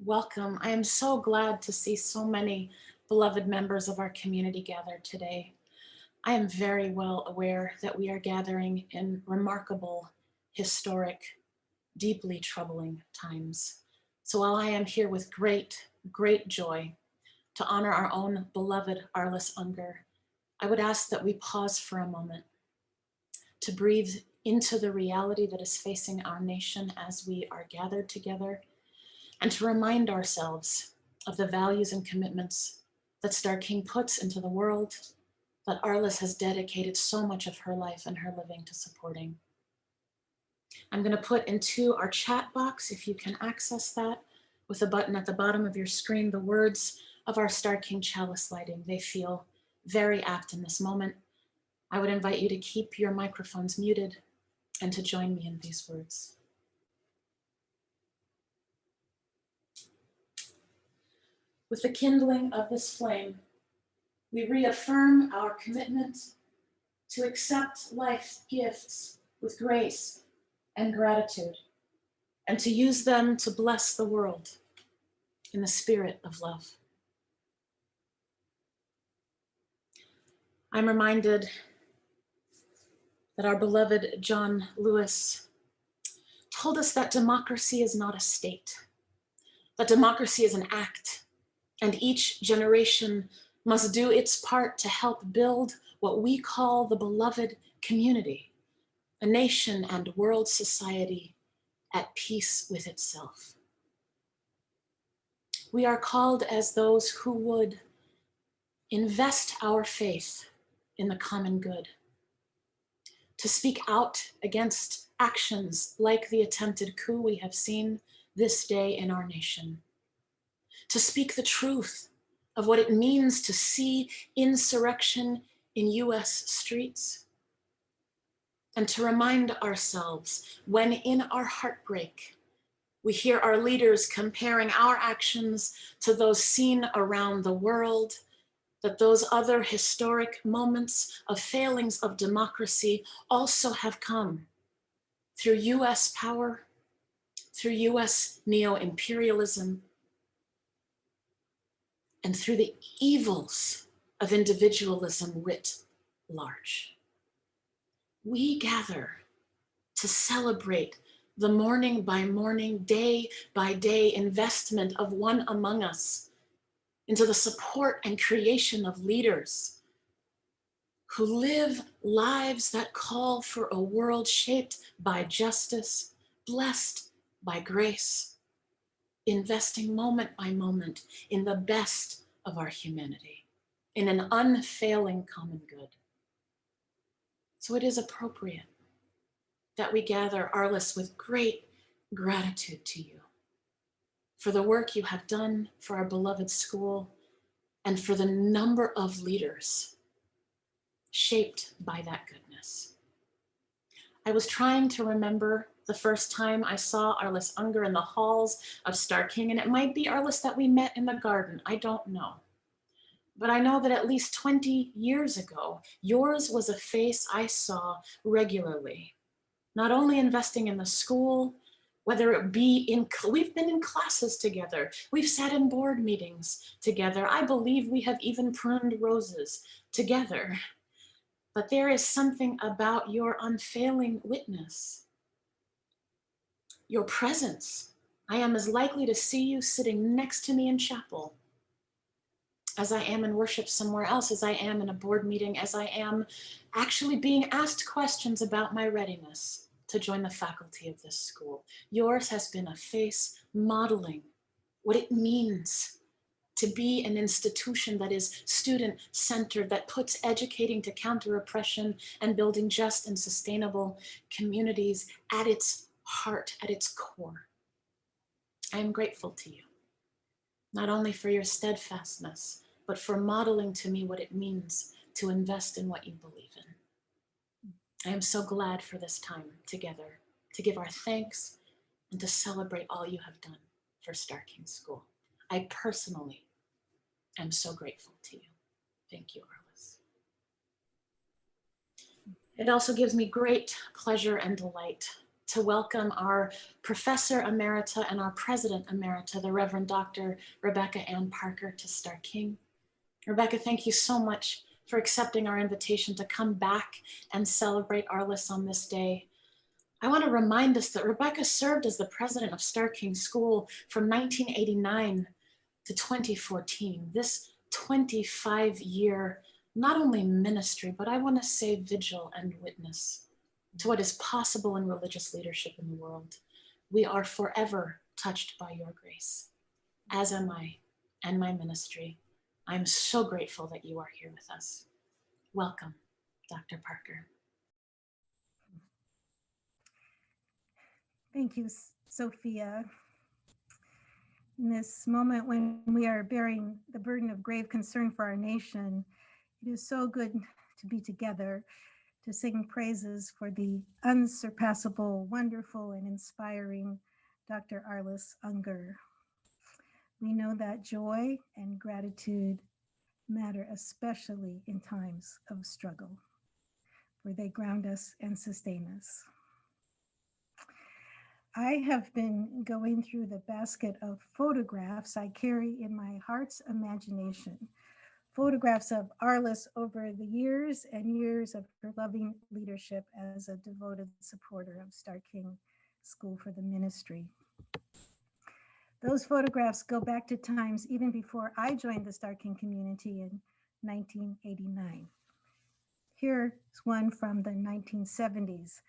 Welcome. I am so glad to see so many beloved members of our community gathered today. I am very well aware that we are gathering in remarkable, historic, deeply troubling times. So while I am here with great, great joy to honor our own beloved Arliss Ungar, I would ask that we pause for a moment to breathe into the reality that is facing our nation as we are gathered together, and to remind ourselves of the values and commitments that Starr King puts into the world, that Arliss has dedicated so much of her life and her living to supporting. I'm going to put into our chat box, if you can access that, with a button at the bottom of your screen, the words of our Starr King chalice lighting. They feel very apt in this moment. I would invite you to keep your microphones muted and to join me in these words. With the kindling of this flame, we reaffirm our commitment to accept life's gifts with grace and gratitude, and to use them to bless the world in the spirit of love. I'm reminded that our beloved John Lewis told us that democracy is not a state, that democracy is an act, and each generation must do its part to help build what we call the beloved community, a nation and world society at peace with itself. We are called as those who would invest our faith in the common good, to speak out against actions like the attempted coup we have seen this day in our nation, to speak the truth of what it means to see insurrection in US streets, and to remind ourselves when in our heartbreak, we hear our leaders comparing our actions to those seen around the world, that those other historic moments of failings of democracy also have come through US power, through US neo-imperialism, and through the evils of individualism writ large. We gather to celebrate the morning by morning, day by day investment of one among us into the support and creation of leaders who live lives that call for a world shaped by justice, blessed by grace, investing moment by moment in the best of our humanity, in an unfailing common good. So it is appropriate that we gather, Arliss, with great gratitude to you for the work you have done for our beloved school and for the number of leaders shaped by that goodness. I was trying to remember the first time I saw Arliss Ungar in the halls of Starr King, and it might be Arliss that we met in the garden, I don't know. But I know that at least 20 years ago, yours was a face I saw regularly, not only investing in the school, whether it be we've been in classes together, we've sat in board meetings together, I believe we have even pruned roses together. But there is something about your unfailing witness, your presence. I am as likely to see you sitting next to me in chapel as I am in worship somewhere else, as I am in a board meeting, as I am actually being asked questions about my readiness to join the faculty of this school. Yours has been a face modeling what it means to be an institution that is student-centered, that puts educating to counter oppression and building just and sustainable communities at its heart, at its core. I am grateful to you, not only for your steadfastness, but for modeling to me what it means to invest in what you believe in. I am so glad for this time together to give our thanks and to celebrate all you have done for Starr King School. I personally am so grateful to you. Thank you, Arliss. It also gives me great pleasure and delight to welcome our Professor Emerita and our President Emerita, the Reverend Dr. Rebecca Ann Parker, to Starr King. Rebecca, thank you so much for accepting our invitation to come back and celebrate Arliss on this day. I want to remind us that Rebecca served as the president of Starr King School from 1989 to 2014. This 25-year, not only ministry, but I want to say vigil and witness to what is possible in religious leadership in the world. We are forever touched by your grace, as am I and my ministry. I'm so grateful that you are here with us. Welcome, Dr. Parker. Thank you, Sophia. In this moment when we are bearing the burden of grave concern for our nation, it is so good to be together to sing praises for the unsurpassable, wonderful, and inspiring Dr. Arliss Ungar. We know that joy and gratitude matter especially in times of struggle, for they ground us and sustain us. I have been going through the basket of photographs I carry in my heart's imagination, photographs of Arliss over the years and years of her loving leadership as a devoted supporter of Starr King School for the Ministry. Those photographs go back to times even before I joined the Starr King community in 1989. Here's one from the 1970s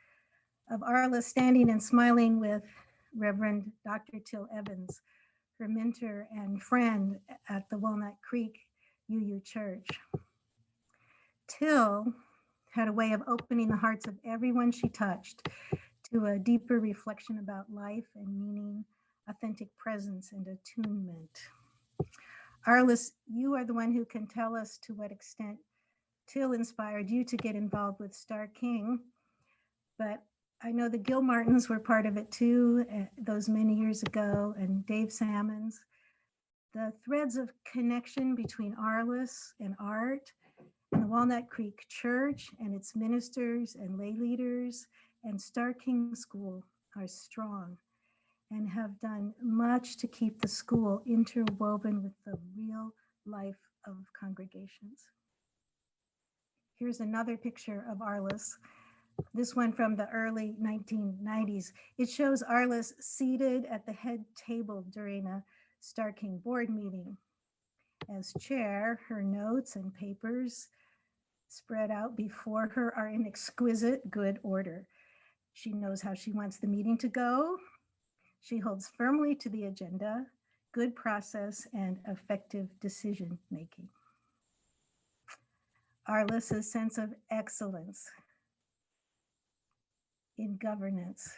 of Arliss standing and smiling with Reverend Dr. Till Evans, her mentor and friend at the Walnut Creek UU Church. Till had a way of opening the hearts of everyone she touched to a deeper reflection about life and meaning, authentic presence and attunement. Arliss, you are the one who can tell us to what extent Till inspired you to get involved with Starr King, but I know the Gilmartins were part of it too, those many years ago, and Dave Salmons. The threads of connection between Arliss and art and the Walnut Creek Church and its ministers and lay leaders and Starr King School are strong and have done much to keep the school interwoven with the real life of congregations. Here's another picture of Arliss. This one from the early 1990s. It shows Arliss seated at the head table during a Starr King board meeting. As chair, her notes and papers spread out before her are in exquisite good order. She knows how she wants the meeting to go. She holds firmly to the agenda, good process, and effective decision making. Arliss's sense of excellence in governance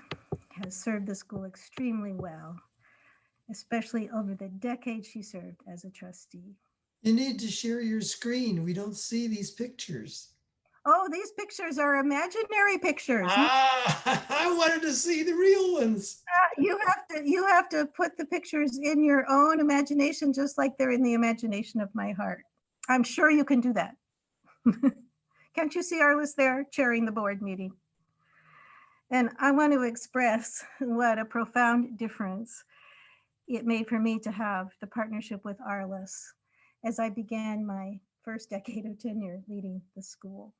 has served the school extremely well, especially over the decade she served as a trustee. You need to share your screen. We don't see these pictures. Oh, these pictures are imaginary pictures. I wanted to see the real ones. You have to put the pictures in your own imagination, just like they're in the imagination of my heart. I'm sure you can do that. Can't you see Arliss there chairing the board meeting? And I want to express what a profound difference it made for me to have the partnership with Arliss as I began my first decade of tenure leading the school.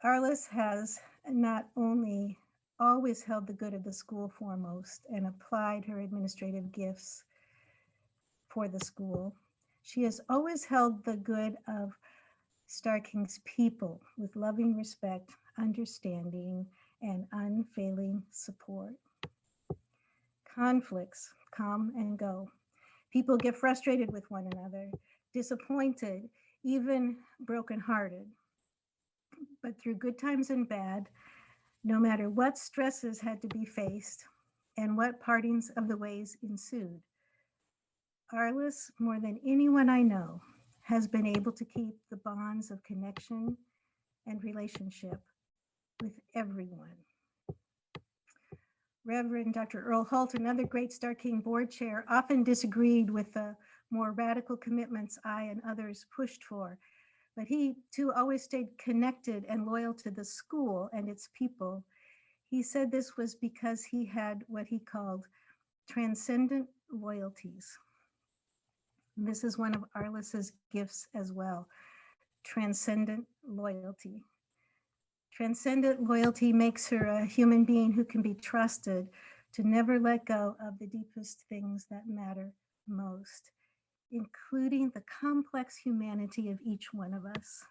Arliss has not only always held the good of the school foremost and applied her administrative gifts for the school, she has always held the good of Starr King's people with loving respect, understanding, and unfailing support. Conflicts come and go. People get frustrated with one another, disappointed, even brokenhearted. But through good times and bad, no matter what stresses had to be faced and what partings of the ways ensued, Arliss, more than anyone I know, has been able to keep the bonds of connection and relationship with everyone. Reverend Dr. Earl Holt, another great Starr King board chair, often disagreed with the more radical commitments I and others pushed for, but he too always stayed connected and loyal to the school and its people, He said this was because he had what he called transcendent loyalties. This is one of Arliss's gifts as well, transcendent loyalty. Transcendent loyalty makes her a human being who can be trusted to never let go of the deepest things that matter most, including the complex humanity of each one of us.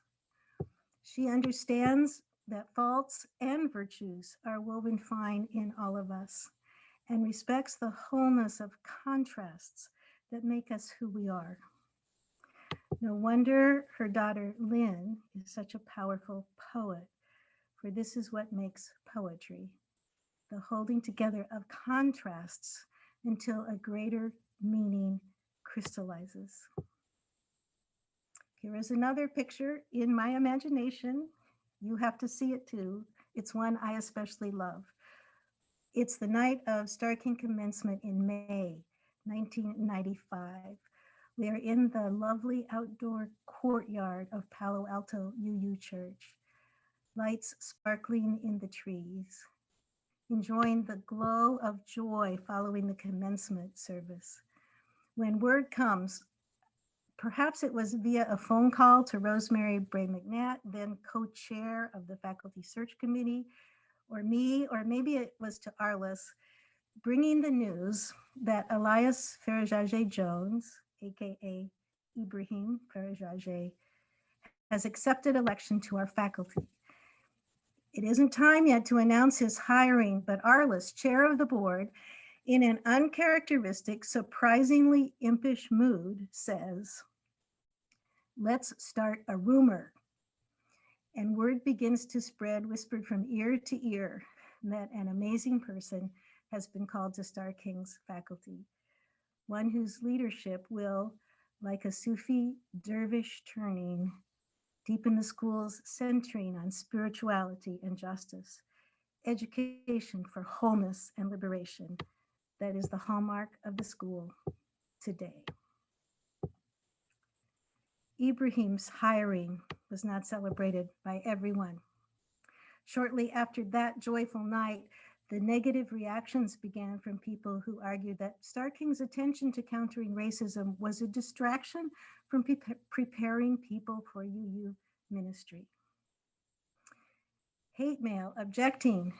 She understands that faults and virtues are woven fine in all of us and respects the wholeness of contrasts that make us who we are. No wonder her daughter Lynn is such a powerful poet, for this is what makes poetry, the holding together of contrasts until a greater meaning crystallizes. Here is another picture in my imagination. You have to see it too. It's one I especially love. It's the night of Starr King commencement in May 1995. We are in the lovely outdoor courtyard of Palo Alto UU Church, lights sparkling in the trees, enjoying the glow of joy following the commencement service. When word comes, perhaps it was via a phone call to Rosemary Bray McNatt, then co-chair of the Faculty Search Committee, or me, or maybe it was to Arliss, bringing the news that Elias Farajage Jones, aka Ibrahim Farajage, has accepted election to our faculty. It isn't time yet to announce his hiring, but Arliss, chair of the board, in an uncharacteristic, surprisingly impish mood, says, "Let's start a rumor." And word begins to spread, whispered from ear to ear, that an amazing person has been called to Starr King's faculty, one whose leadership will, like a Sufi dervish turning, deepen the school's centering on spirituality and justice, education for wholeness and liberation. That is the hallmark of the school today. Ibrahim's hiring was not celebrated by everyone. Shortly after that joyful night, the negative reactions began from people who argued that Starr King's attention to countering racism was a distraction from preparing people for UU ministry. Hate mail objecting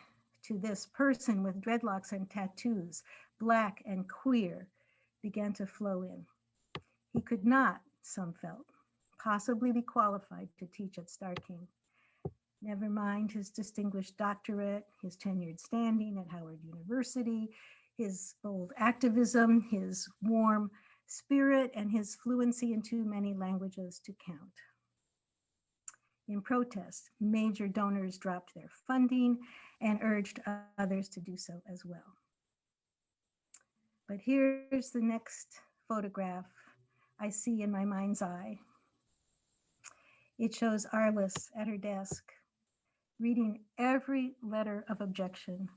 to this person with dreadlocks and tattoos, Black and queer, began to flow in. He could not, some felt, possibly be qualified to teach at Starr King. Never mind his distinguished doctorate, his tenured standing at Howard University, his bold activism, his warm spirit, and his fluency in too many languages to count. In protest, major donors dropped their funding and urged others to do so as well. But here's the next photograph I see in my mind's eye. It shows Arliss at her desk, reading every letter of objection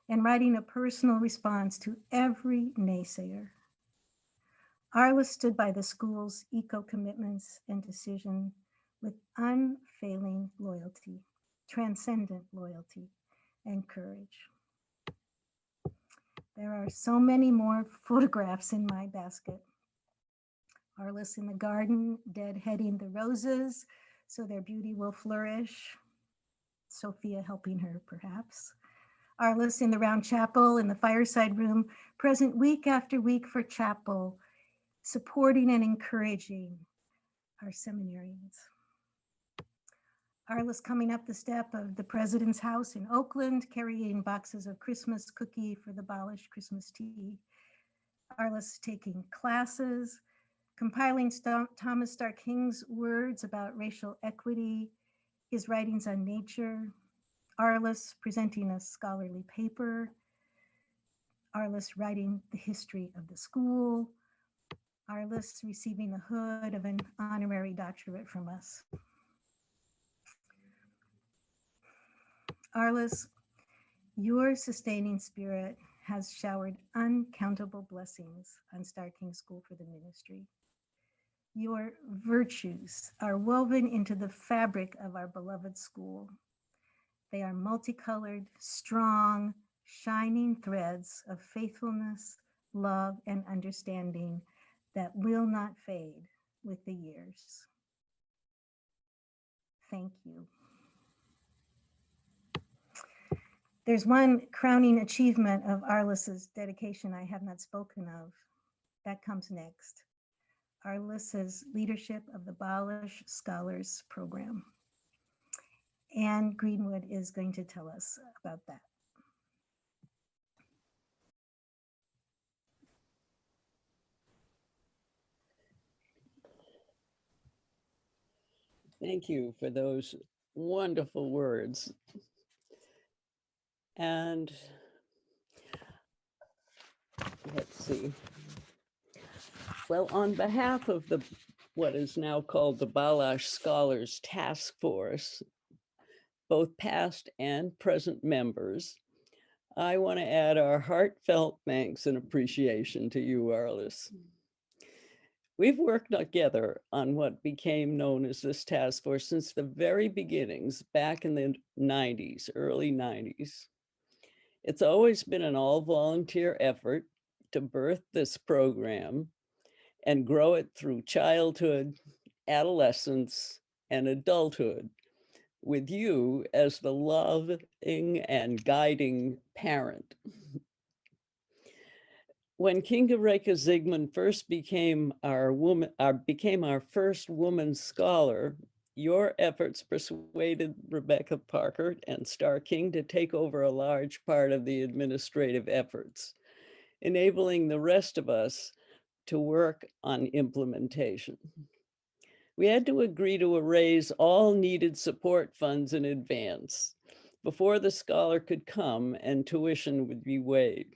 and writing a personal response to every naysayer. Arliss stood by the school's eco-commitments and decision with unfailing loyalty, transcendent loyalty, and courage. There are so many more photographs in my basket. Arliss in the garden, deadheading the roses so their beauty will flourish. Sophia helping her, perhaps. Arliss in the round chapel in the fireside room, present week after week for chapel, supporting and encouraging our seminarians. Arliss coming up the step of the president's house in Oakland, carrying boxes of Christmas cookie for the abolished Christmas tea. Arliss taking classes, compiling Thomas Starr King's words about racial equity, his writings on nature, Arliss presenting a scholarly paper, Arliss writing the history of the school, Arliss receiving the hood of an honorary doctorate from us. Arliss, your sustaining spirit has showered uncountable blessings on Starr King School for the ministry. Your virtues are woven into the fabric of our beloved school. They are multicolored, strong, shining threads of faithfulness, love, and understanding that will not fade with the years. Thank you. There's one crowning achievement of Arliss's dedication I have not spoken of. That comes next. Arliss's leadership of the Balish Scholars Program. Anne Greenwood is going to tell us about that. Thank you for those wonderful words. And let's see. Well, on behalf of the what is now called the Balash Scholars Task Force, both past and present members, I want to add our heartfelt thanks and appreciation to you, Arliss. We've worked together on what became known as this task force since the very beginnings, back in the 90s, early 90s. It's always been an all-volunteer effort to birth this program and grow it through childhood, adolescence, and adulthood, with you as the loving and guiding parent. When Kinga Reka Zygmunt first became our first woman scholar, your efforts persuaded Rebecca Parker and Starr King to take over a large part of the administrative efforts, enabling the rest of us to work on implementation. We had to agree to raise all needed support funds in advance before the scholar could come and tuition would be waived.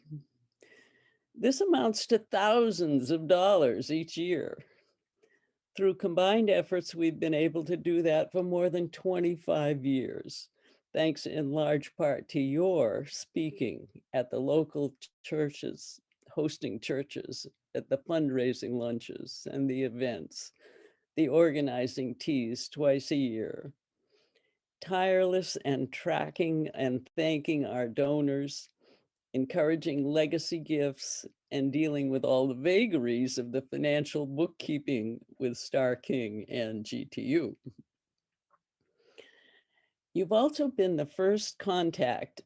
This amounts to thousands of dollars each year. Through combined efforts, we've been able to do that for more than 25 years, thanks in large part to your speaking at the local churches, hosting churches, at the fundraising lunches and the events, the organizing teas twice a year, tireless and tracking and thanking our donors, encouraging legacy gifts, and dealing with all the vagaries of the financial bookkeeping with Starr King and GTU. You've also been the first contact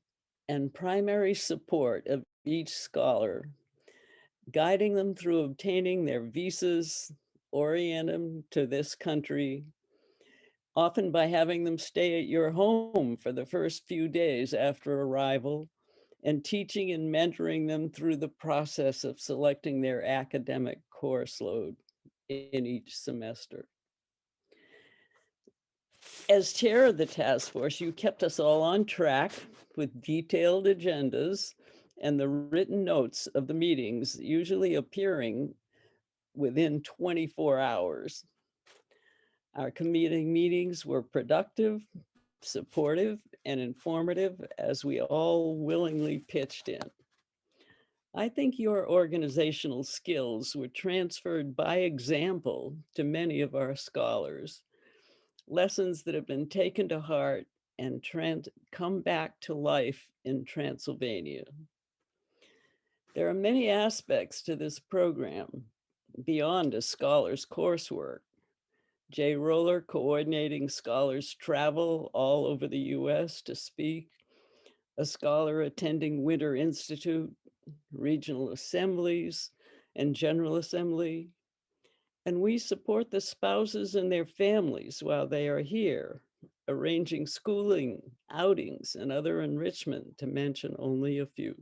and primary support of each scholar, guiding them through obtaining their visas, orient them to this country, often by having them stay at your home for the first few days after arrival, and teaching and mentoring them through the process of selecting their academic course load in each semester. As chair of the task force, you kept us all on track with detailed agendas and the written notes of the meetings, usually appearing within 24 hours. Our committee meetings were productive, supportive, and informative as we all willingly pitched in. I think your organizational skills were transferred by example to many of our scholars, lessons that have been taken to heart and come back to life in Transylvania. There are many aspects to this program beyond a scholar's coursework. Jay Roller coordinating scholars' travel all over the US to speak, a scholar attending Winter Institute, regional assemblies, and General Assembly. And we support the spouses and their families while they are here, arranging schooling, outings, and other enrichment, to mention only a few.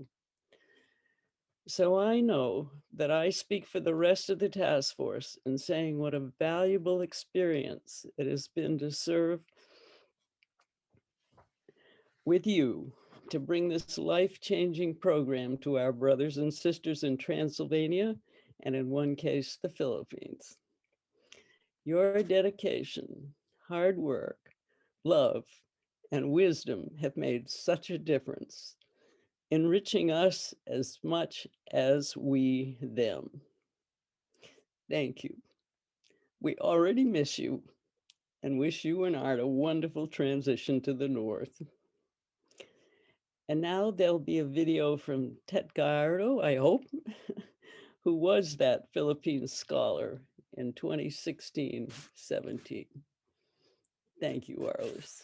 So I know that I speak for the rest of the task force in saying what a valuable experience it has been to serve with you to bring this life-changing program to our brothers and sisters in Transylvania, and in one case, the Philippines. Your dedication, hard work, love, and wisdom have made such a difference, enriching us as much as we them. Thank you. We already miss you and wish you and Art a wonderful transition to the North. And now there'll be a video from Tet Gallardo, I hope, who was that Philippine scholar in 2016-17. Thank you, Arliss.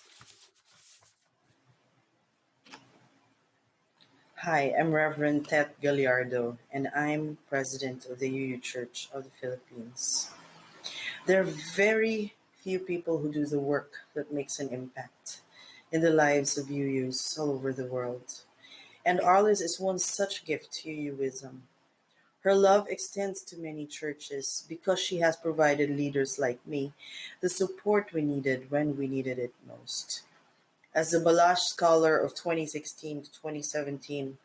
Hi, I'm Reverend Tet Gallardo, and I'm president of the UU Church of the Philippines. There are very few people who do the work that makes an impact in the lives of UUs all over the world. And Arliss is one such gift to UUism. Her love extends to many churches because she has provided leaders like me the support we needed when we needed it most. As the Balash Scholar of 2016 to 2017,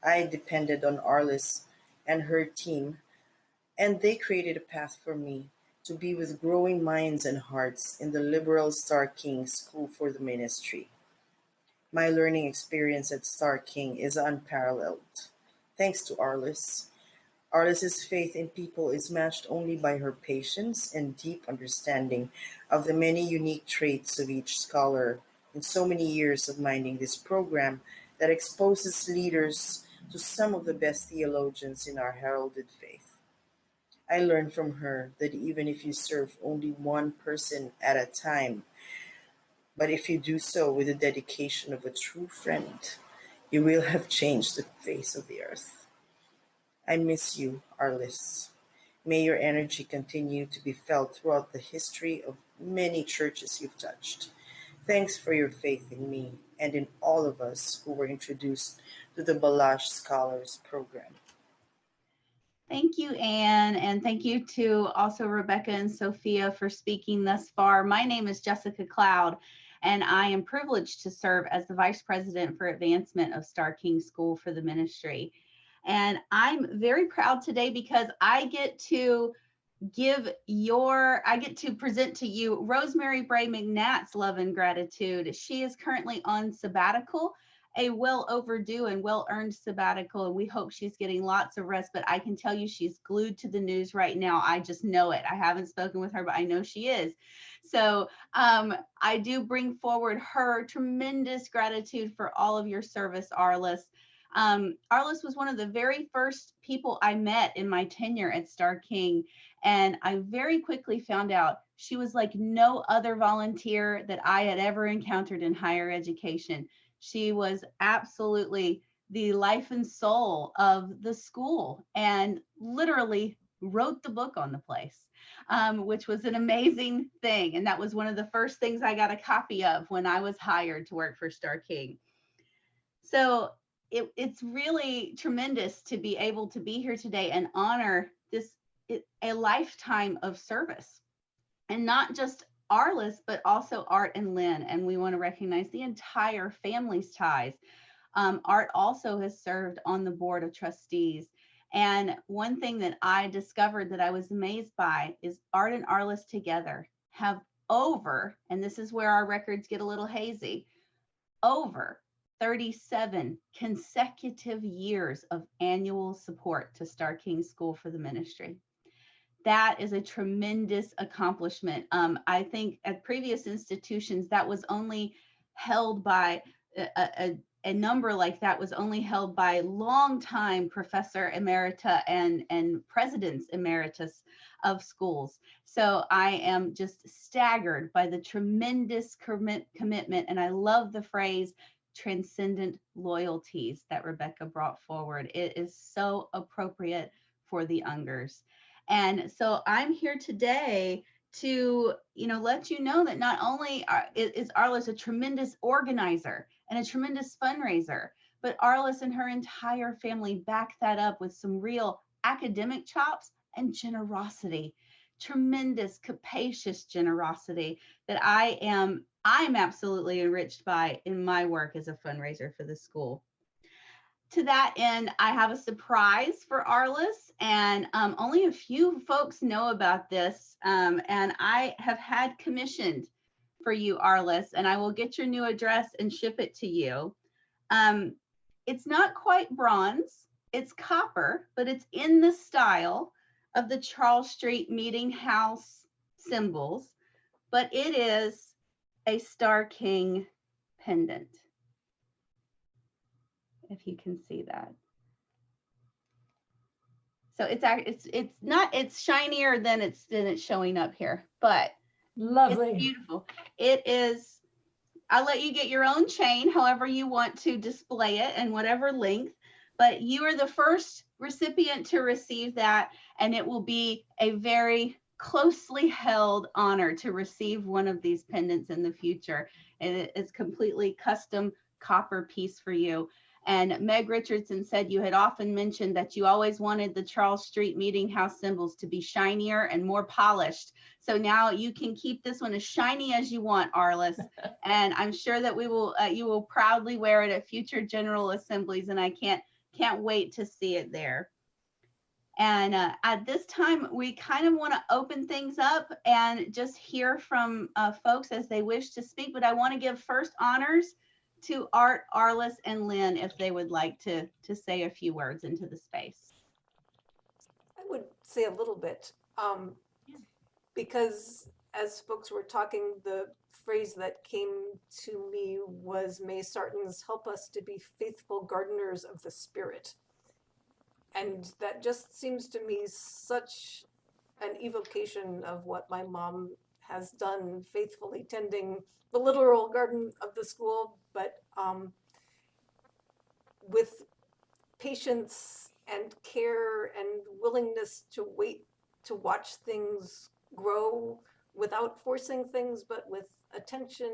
I depended on Arliss and her team, and they created a path for me to be with growing minds and hearts in the liberal Starr King School for the Ministry. My learning experience at Starr King is unparalleled. Thanks to Arliss. Arliss's faith in people is matched only by her patience and deep understanding of the many unique traits of each scholar in so many years of minding this program that exposes leaders to some of the best theologians in our heralded faith. I learned from her that even if you serve only one person at a time, but if you do so with the dedication of a true friend, you will have changed the face of the earth. I miss you, Arliss. May your energy continue to be felt throughout the history of many churches you've touched. Thanks for your faith in me and in all of us who were introduced to the Balash Scholars Program. Thank you, Anne, and thank you to also Rebecca and Sophia for speaking thus far. My name is Jessica Cloud, and I am privileged to serve as the Vice President for Advancement of Starr King School for the Ministry. And I'm very proud today because I get to present to you Rosemary Bray McNatt's love and gratitude. She is currently on sabbatical, a well overdue and well earned sabbatical, and we hope she's getting lots of rest, but I can tell you she's glued to the news right now. I just know it. I haven't spoken with her, but I know she is. So I do bring forward her tremendous gratitude for all of your service, Arliss. Arliss was one of the very first people I met in my tenure at Starr King, and I very quickly found out she was like no other volunteer that I had ever encountered in higher education. She was absolutely the life and soul of the school and literally wrote the book on the place, which was an amazing thing. And that was one of the first things I got a copy of when I was hired to work for Starr King. So it's really tremendous to be able to be here today and honor a lifetime of service, and not just Arliss, but also Art and Lynn. And we want to recognize the entire family's ties. Art also has served on the board of trustees. And one thing that I discovered that I was amazed by is Art and Arliss together have over, and this is where our records get a little hazy, over 37 consecutive years of annual support to Starr King School for the Ministry. That is a tremendous accomplishment. I think at previous institutions, that was only held by a number like that was only held by longtime professor emerita and presidents emeritus of schools. So I am just staggered by the tremendous commitment. And I love the phrase transcendent loyalties that Rebecca brought forward. It is so appropriate for the Ungars. And so I'm here today to, let you know that not only is Arliss a tremendous organizer and a tremendous fundraiser, but Arliss and her entire family back that up with some real academic chops and generosity, tremendous, capacious generosity that I'm absolutely enriched by in my work as a fundraiser for the school. To that end, I have a surprise for Arliss, and only a few folks know about this, and I have had commissioned for you, Arliss, and I will get your new address and ship it to you. It's not quite bronze, it's copper, but it's in the style of the Charles Street Meeting House symbols, but it is a Starr King pendant. if you can see that. So it's shinier than it's showing up here, but Lovely. it's beautiful. It is. I'll let you get your own chain, however you want to display it and whatever length, but you are the first recipient to receive that, and it will be a very closely held honor to receive one of these pendants in the future. And it is completely custom copper piece for you. And Meg Richardson said you had often mentioned that you always wanted the Charles Street Meeting House symbols to be shinier and more polished. So now you can keep this one as shiny as you want, Arliss. And I'm sure that you will proudly wear it at future General Assemblies, and I can't wait to see it there. And at this time, we kind of want to open things up and just hear from folks as they wish to speak. But I want to give first honors to Art, Arliss, and Lynn if they would like to say a few words into the space. I would say a little bit, because as folks were talking, the phrase that came to me was, "May Sartans help us to be faithful gardeners of the spirit." And that just seems to me such an evocation of what my mom has done, faithfully tending the literal garden of the school, but with patience and care and willingness to wait to watch things grow without forcing things, but with attention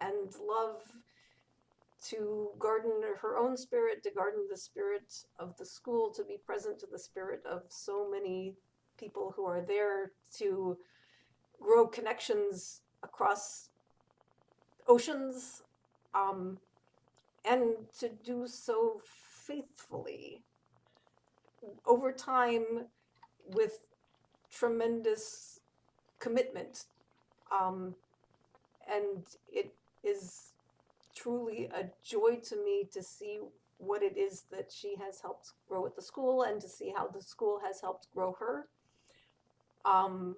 and love, to garden her own spirit, to garden the spirit of the school, to be present to the spirit of so many people who are there, to grow connections across oceans, and to do so faithfully over time with tremendous commitment. And it is truly a joy to me to see what it is that she has helped grow at the school, and to see how the school has helped grow her. And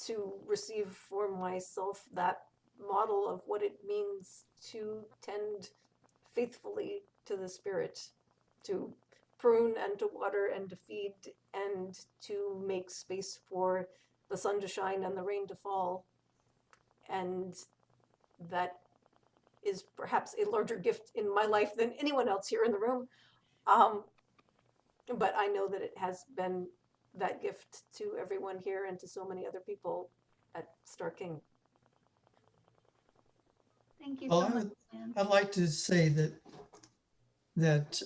to receive for myself that model of what it means to tend faithfully to the spirit, to prune and to water and to feed and to make space for the sun to shine and the rain to fall. And that is perhaps a larger gift in my life than anyone else here in the room. But I know that it has been that gift to everyone here and to so many other people at Starr King. Thank you Well, so much, Lynn. I'd like to say that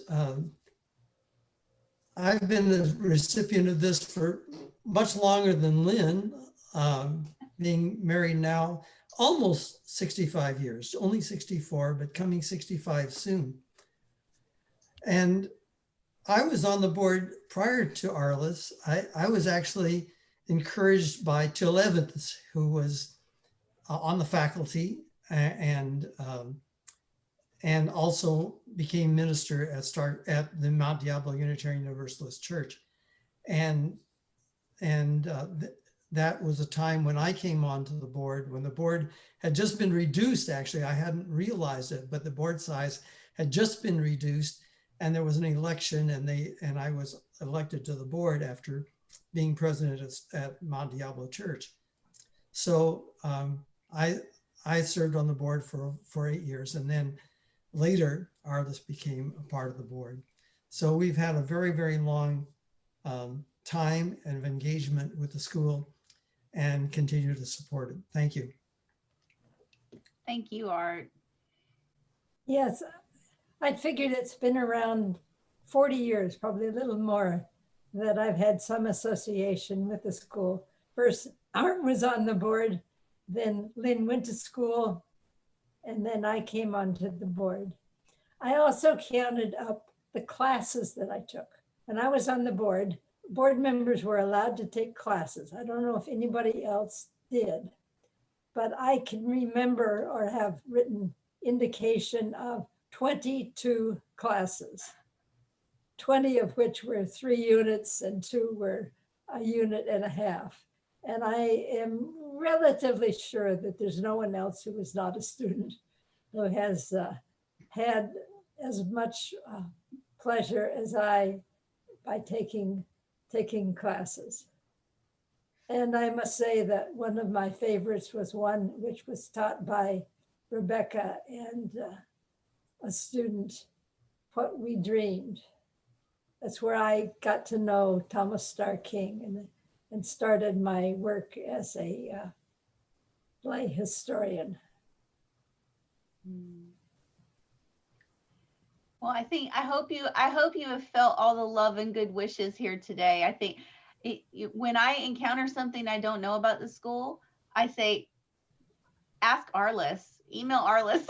I've been the recipient of this for much longer than Lynn, being married now almost 65 years, only 64, but coming 65 soon. And I was on the board prior to Arliss. I was actually encouraged by Till Evans, who was on the faculty and also became minister at the Mount Diablo Unitarian Universalist Church. And that was a time when I came onto the board, when the board had just been reduced. Actually, I hadn't realized it, but the board size had just been reduced, and there was an election, and I was elected to the board after being president at Mount Diablo Church. So I served on the board for 8 years, and then later Arliss became a part of the board. So we've had a very, very long time and engagement with the school, and continue to support it. Thank you. Thank you, Art. Yes, I figured it's been around 40 years, probably a little more, that I've had some association with the school. First, Art was on the board, then Lynn went to school, and then I came onto the board. I also counted up the classes that I took. When I was on the board, board members were allowed to take classes. I don't know if anybody else did, but I can remember or have written indication of 22 classes, 20 of which were 3 units and 2 were a unit and a half. And I am relatively sure that there's no one else who was not a student who has had as much pleasure as I by taking classes. And I must say that one of my favorites was one which was taught by Rebecca and a student, What We Dreamed. That's where I got to know Thomas Starr King and started my work as a lay historian. Well, I hope you have felt all the love and good wishes here today. I think when I encounter something I don't know about the school, I say, ask Arliss, email Arliss.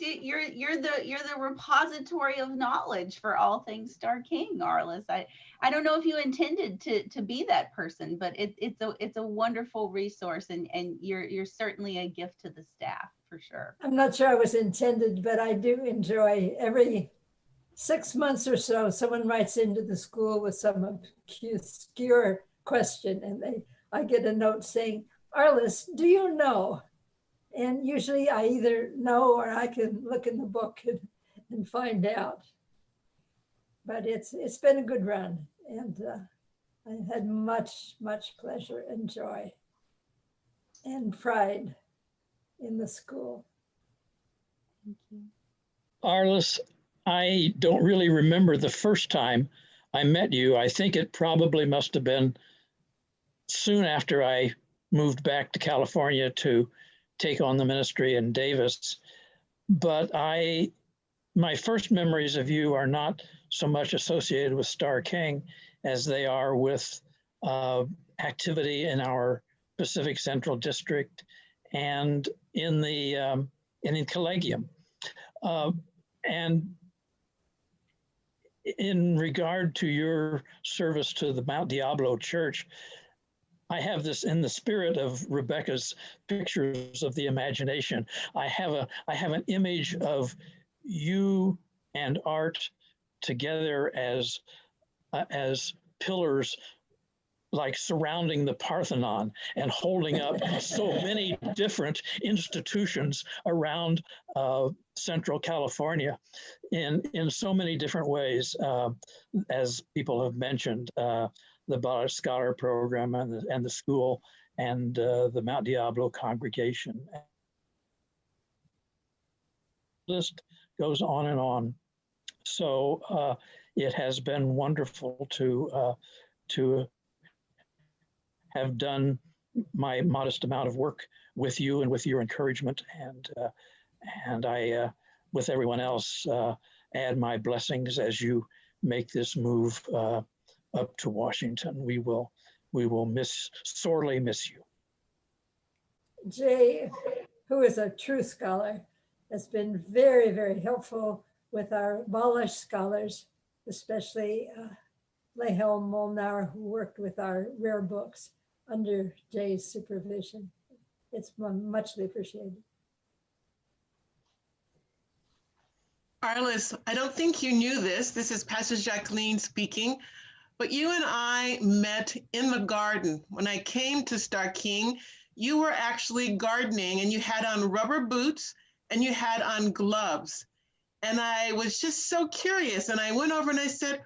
You're the repository of knowledge for all things Starr King, Arliss. I don't know if you intended to be that person, but it's a wonderful resource, and you're certainly a gift to the staff for sure. I'm not sure I was intended, but I do enjoy every 6 months or so, someone writes into the school with some obscure question, and I get a note saying, Arliss, do you know? And usually I either know or I can look in the book and find out. But it's been a good run, and I had much pleasure and joy and pride in the school. Thank you. Arliss, I don't really remember the first time I met you. I think it probably must have been soon after I moved back to California to take on the ministry in Davis. But my first memories of you are not so much associated with Starr King as they are with activity in our Pacific Central District and in Collegium. And in regard to your service to the Mount Diablo Church, I have this in the spirit of Rebecca's pictures of the imagination. I have an image of you and Art together as pillars, like surrounding the Parthenon and holding up so many different institutions around Central California in so many different ways, as people have mentioned. The Ballard Scholar Program and the school and the Mount Diablo congregation. The list goes on and on. So it has been wonderful to have done my modest amount of work with you and with your encouragement, and I, with everyone else, add my blessings as you make this move up to Washington. We will sorely miss you. Jay, who is a true scholar, has been very helpful with our Balish scholars, especially Lehel Molnar, who worked with our rare books under Jay's supervision. It's muchly appreciated. Arliss, I don't think you knew this. This is Pastor Jacqueline speaking. But you and I met in the garden. When I came to Starr King, you were actually gardening and you had on rubber boots and you had on gloves. And I was just so curious. And I went over and I said,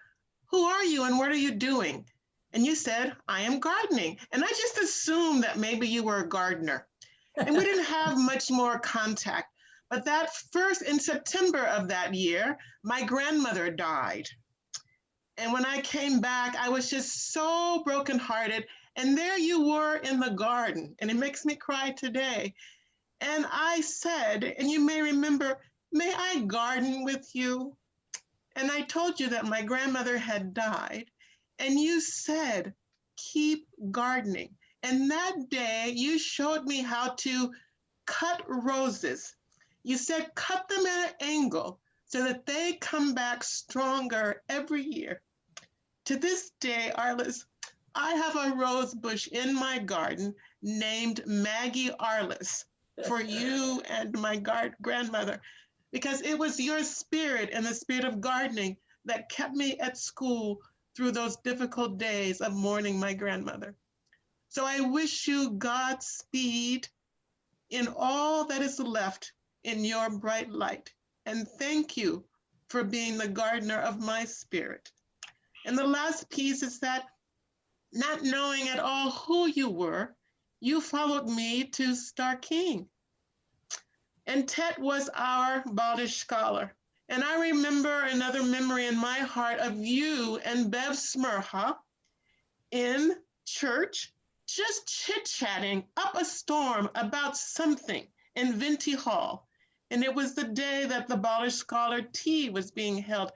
who are you and what are you doing? And you said, I am gardening. And I just assumed that maybe you were a gardener. And we didn't have much more contact. But in September of that year, my grandmother died. And when I came back, I was just so brokenhearted. And there you were in the garden, and it makes me cry today. And I said, and you may remember, may I garden with you? And I told you that my grandmother had died. And you said, keep gardening. And that day, you showed me how to cut roses. You said, cut them at an angle so that they come back stronger every year. To this day, Arliss, I have a rose bush in my garden named Maggie Arliss for you and my grandmother, because it was your spirit and the spirit of gardening that kept me at school through those difficult days of mourning my grandmother. So I wish you Godspeed in all that is left in your bright light. And thank you for being the gardener of my spirit. And the last piece is that, not knowing at all who you were, you followed me to Starr King. And Tet was our Baldish scholar. And I remember another memory in my heart of you and Bev Smirha in church, just chit-chatting up a storm about something in Venti Hall. And it was the day that the Baldish Scholar Tea was being held.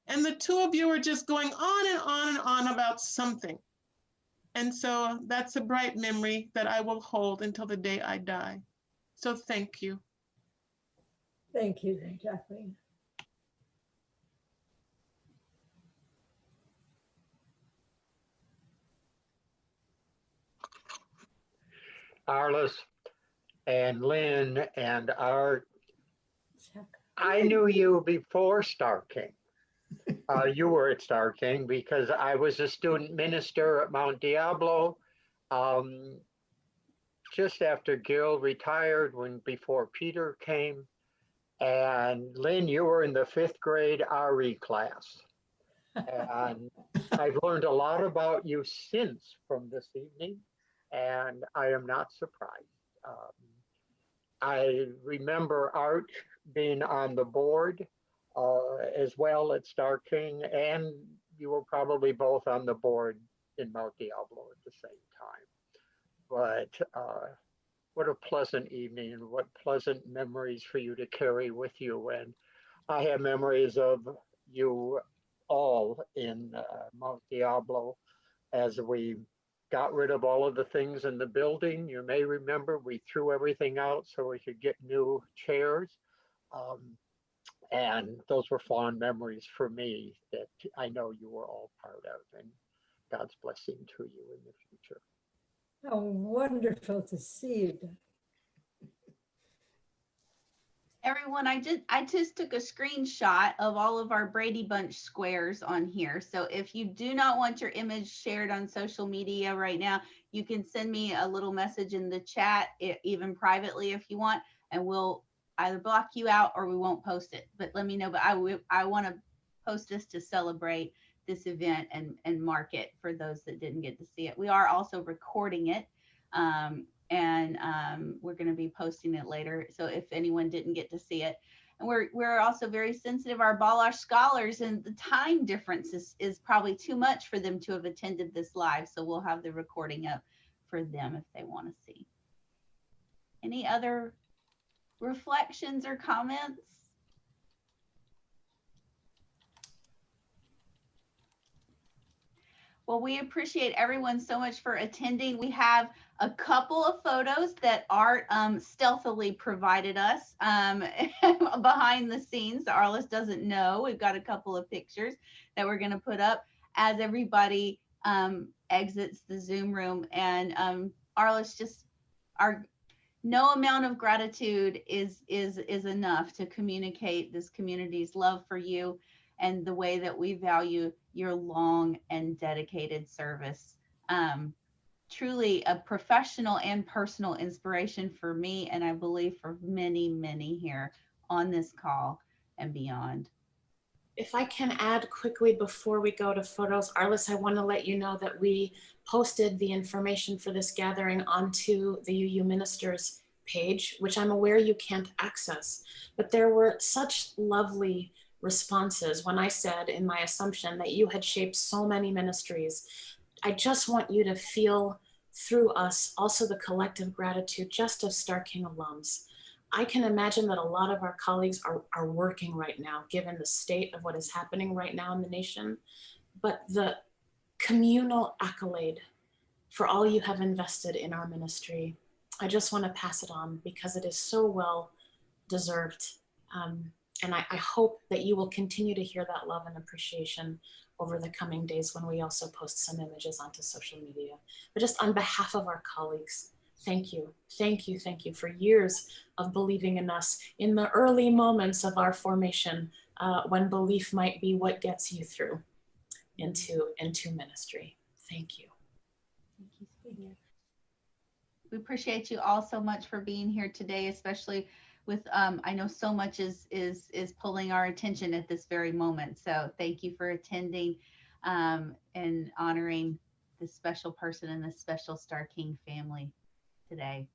And the two of you were just going on and on and on about something. And so that's a bright memory that I will hold until the day I die. So thank you. Thank you, Jacqueline. Arliss and Lynn and Art, I knew you before Starr King. You were at Starr King because I was a student minister at Mount Diablo just after Gil retired, before Peter came. And Lynn, you were in the 5th grade RE class. And I've learned a lot about you since from this evening, and I am not surprised. I remember Art being on the board as well at Starr King, and you were probably both on the board in Mount Diablo at the same time. But what a pleasant evening, and what pleasant memories for you to carry with you. And I have memories of you all in Mount Diablo as we got rid of all of the things in the building. You may remember we threw everything out so we could get new chairs. And those were fond memories for me that I know you were all part of, and God's blessing to you in the future. How wonderful to see you. Everyone, I just took a screenshot of all of our Brady Bunch squares on here. So if you do not want your image shared on social media right now, you can send me a little message in the chat, even privately if you want, and we'll either block you out or we won't post it. But let me know. But I want to post this to celebrate this event and mark it for those that didn't get to see it. We are also recording it. We're going to be posting it later. So if anyone didn't get to see it, and we're also very sensitive, our Balash scholars, and the time difference is probably too much for them to have attended this live. So we'll have the recording up for them if they want to see. Any other reflections or comments? Well, we appreciate everyone so much for attending. We have a couple of photos that Art stealthily provided us behind the scenes. Arliss doesn't know. We've got a couple of pictures that we're going to put up as everybody exits the Zoom room. And Arliss, just no amount of gratitude is enough to communicate this community's love for you and the way that we value your long and dedicated service. Truly a professional and personal inspiration for me, and I believe for many, many here on this call and beyond. If I can add quickly before we go to photos, Arliss, I want to let you know that we posted the information for this gathering onto the UU Ministers page, which I'm aware you can't access, but there were such lovely responses when I said in my assumption that you had shaped so many ministries. I just want you to feel through us also the collective gratitude just of Starr King alums. I can imagine that a lot of our colleagues are working right now, given the state of what is happening right now in the nation, but the communal accolade for all you have invested in our ministry, I just want to pass it on because it is so well deserved. And I hope that you will continue to hear that love and appreciation over the coming days when we also post some images onto social media. But just on behalf of our colleagues, thank you, thank you, thank you for years of believing in us in the early moments of our formation when belief might be what gets you through into ministry. Thank you. Thank you, Speaker. We appreciate you all so much for being here today, especially with I know so much is pulling our attention at this very moment. So thank you for attending and honoring this special person and this special Starr King family today.